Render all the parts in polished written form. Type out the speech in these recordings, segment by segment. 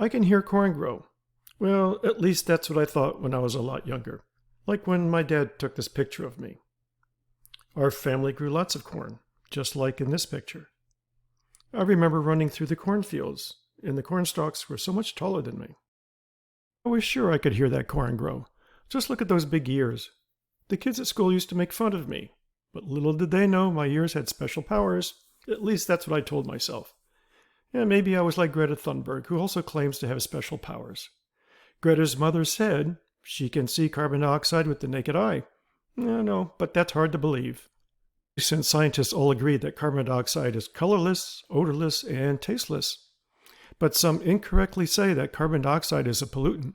I can hear corn grow. Well, at least that's what I thought when I was a lot younger. Like when my dad took this picture of me. Our family grew lots of corn, just like in this picture. I remember running through the cornfields, and the corn stalks were so much taller than me. I was sure I could hear that corn grow. Just look at those big ears. The kids at school used to make fun of me, but little did they know my ears had special powers. At least that's what I told myself. And maybe I was like Greta Thunberg, who also claims to have special powers. Greta's mother said she can see carbon dioxide with the naked eye. No, but that's hard to believe. Since scientists all agree that carbon dioxide is colorless, odorless, and tasteless. But some incorrectly say that carbon dioxide is a pollutant.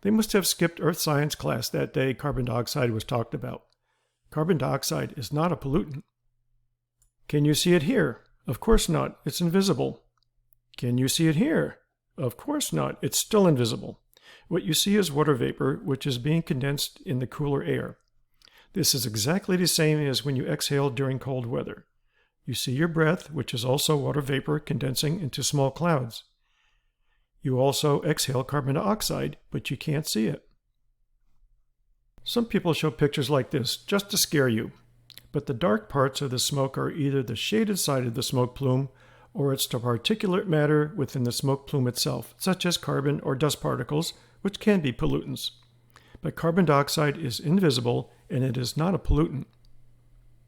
They must have skipped earth science class that day carbon dioxide was talked about. Carbon dioxide is not a pollutant. Can you see it here? Of course not. It's invisible. Can you see it here? Of course not. It's still invisible. What you see is water vapor, which is being condensed in the cooler air. This is exactly the same as when you exhale during cold weather. You see your breath, which is also water vapor condensing into small clouds. You also exhale carbon dioxide, but you can't see it. Some people show pictures like this just to scare you, but the dark parts of the smoke are either the shaded side of the smoke plume or it's the particulate matter within the smoke plume itself, such as carbon or dust particles, which can be pollutants. But carbon dioxide is invisible and it is not a pollutant.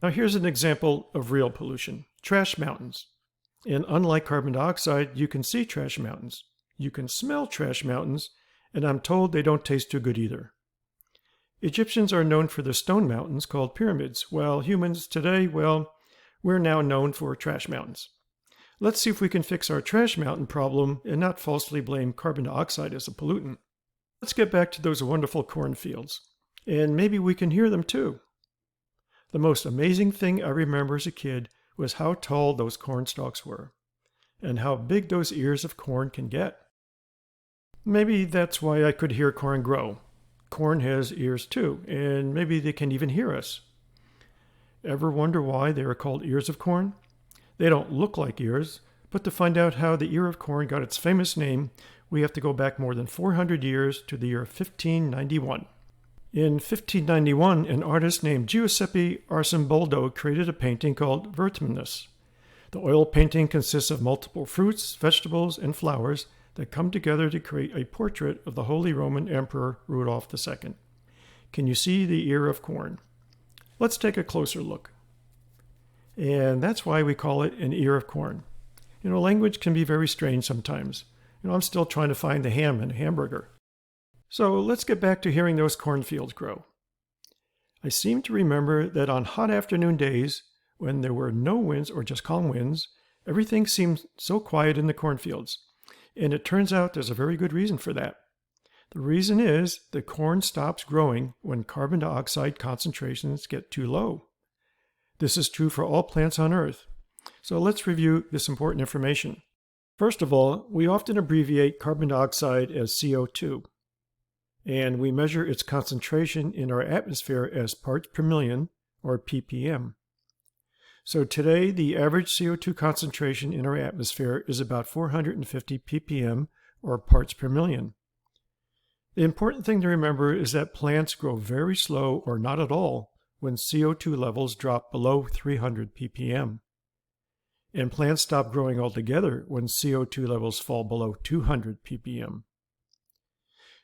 Now here's an example of real pollution, trash mountains. And unlike carbon dioxide, you can see trash mountains. You can smell trash mountains, and I'm told they don't taste too good either. Egyptians are known for their stone mountains called pyramids, while humans today, well, we're now known for trash mountains. Let's see if we can fix our trash mountain problem and not falsely blame carbon dioxide as a pollutant. Let's get back to those wonderful cornfields, and maybe we can hear them too. The most amazing thing I remember as a kid was how tall those corn stalks were, and how big those ears of corn can get. Maybe that's why I could hear corn grow. Corn has ears too, and maybe they can even hear us. Ever wonder why they are called ears of corn? They don't look like ears, but to find out how the ear of corn got its famous name, we have to go back more than 400 years to the year 1591. In 1591, an artist named Giuseppe Arcimboldo created a painting called Vertumnus. The oil painting consists of multiple fruits, vegetables, and flowers that come together to create a portrait of the Holy Roman Emperor Rudolph II. Can you see the ear of corn? Let's take a closer look. And that's why we call it an ear of corn. Language can be very strange sometimes. I'm still trying to find the ham in a hamburger. So let's get back to hearing those cornfields grow. I seem to remember that on hot afternoon days, when there were no winds or just calm winds, everything seemed so quiet in the cornfields. And it turns out there's a very good reason for that. The reason is the corn stops growing when carbon dioxide concentrations get too low. This is true for all plants on Earth. So let's review this important information. First of all, we often abbreviate carbon dioxide as CO2, and we measure its concentration in our atmosphere as parts per million, or ppm. So today, the average CO2 concentration in our atmosphere is about 450 ppm, or parts per million. The important thing to remember is that plants grow very slow or not at all when CO2 levels drop below 300 ppm. And plants stop growing altogether when CO2 levels fall below 200 ppm.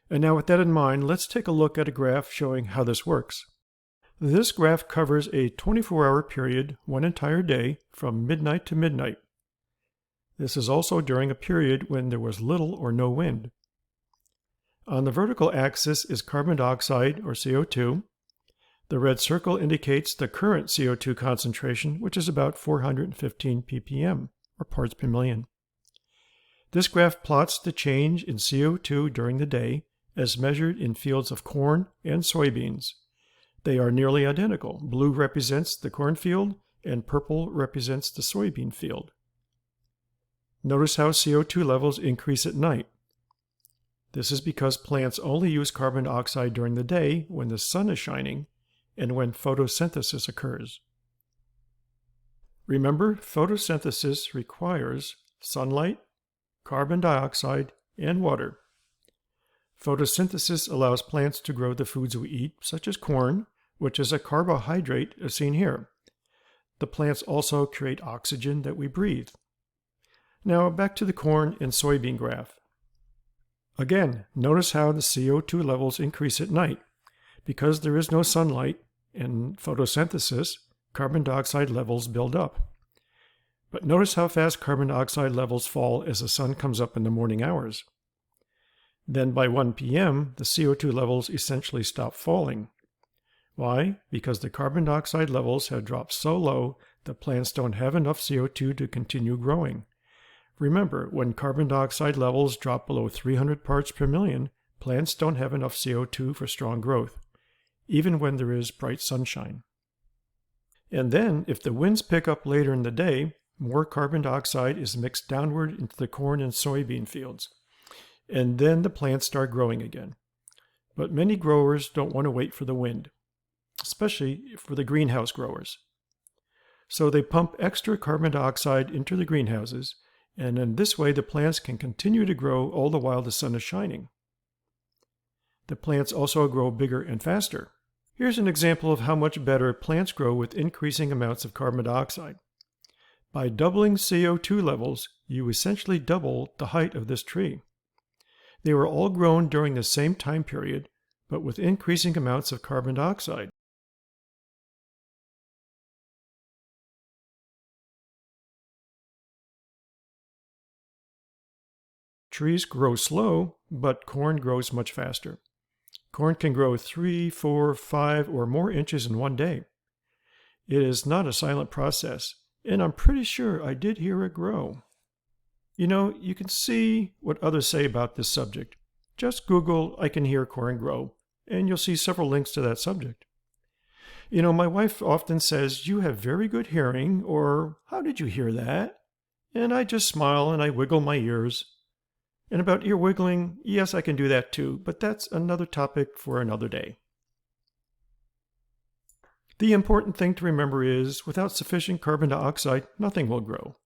And now with that in mind, let's take a look at a graph showing how this works. This graph covers a 24-hour period, one entire day, from midnight to midnight. This is also during a period when there was little or no wind. On the vertical axis is carbon dioxide, or CO2. The red circle indicates the current CO2 concentration, which is about 415 ppm, or parts per million. This graph plots the change in CO2 during the day as measured in fields of corn and soybeans. They are nearly identical. Blue represents the cornfield, and purple represents the soybean field. Notice how CO2 levels increase at night. This is because plants only use carbon dioxide during the day when the sun is shining and when photosynthesis occurs. Remember, photosynthesis requires sunlight, carbon dioxide, and water. Photosynthesis allows plants to grow the foods we eat, such as corn, which is a carbohydrate as seen here. The plants also create oxygen that we breathe. Now back to the corn and soybean graph. Again, notice how the CO2 levels increase at night. Because there is no sunlight and photosynthesis, carbon dioxide levels build up. But notice how fast carbon dioxide levels fall as the sun comes up in the morning hours. Then by 1 p.m., the CO2 levels essentially stop falling. Why? Because the carbon dioxide levels have dropped so low that plants don't have enough CO2 to continue growing. Remember, when carbon dioxide levels drop below 300 parts per million, plants don't have enough CO2 for strong growth, even when there is bright sunshine. And then, if the winds pick up later in the day, more carbon dioxide is mixed downward into the corn and soybean fields. And then the plants start growing again. But many growers don't want to wait for the wind, especially for the greenhouse growers. So they pump extra carbon dioxide into the greenhouses, and in this way the plants can continue to grow all the while the sun is shining. The plants also grow bigger and faster. Here's an example of how much better plants grow with increasing amounts of carbon dioxide. By doubling CO2 levels, you essentially double the height of this tree. They were all grown during the same time period, but with increasing amounts of carbon dioxide. Trees grow slow, but corn grows much faster. Corn can grow 3, 4, 5, or more inches in one day. It is not a silent process, and I'm pretty sure I did hear it grow. You know, you can see what others say about this subject. Just Google "I can hear corn grow," and you'll see several links to that subject. You know, my wife often says, "You have very good hearing," or "How did you hear that?" And I just smile and I wiggle my ears. And about ear wiggling, yes, I can do that too, but that's another topic for another day. The important thing to remember is, without sufficient carbon dioxide, nothing will grow.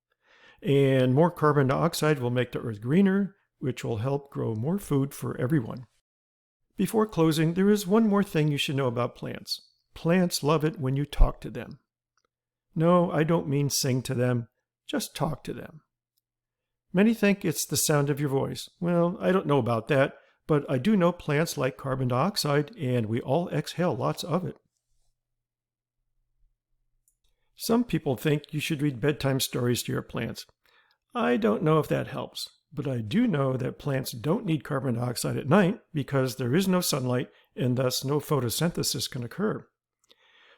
And more carbon dioxide will make the earth greener, which will help grow more food for everyone. Before closing, there is one more thing you should know about plants. Plants love it when you talk to them. No, I don't mean sing to them, just talk to them. Many think it's the sound of your voice. Well, I don't know about that, but I do know plants like carbon dioxide, and we all exhale lots of it. Some people think you should read bedtime stories to your plants. I don't know if that helps, but I do know that plants don't need carbon dioxide at night because there is no sunlight and thus no photosynthesis can occur.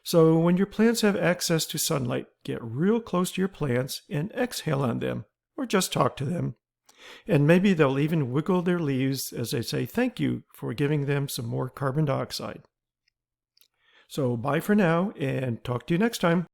So when your plants have access to sunlight, get real close to your plants and exhale on them, or just talk to them. And maybe they'll even wiggle their leaves as they say thank you for giving them some more carbon dioxide. So bye for now, and talk to you next time.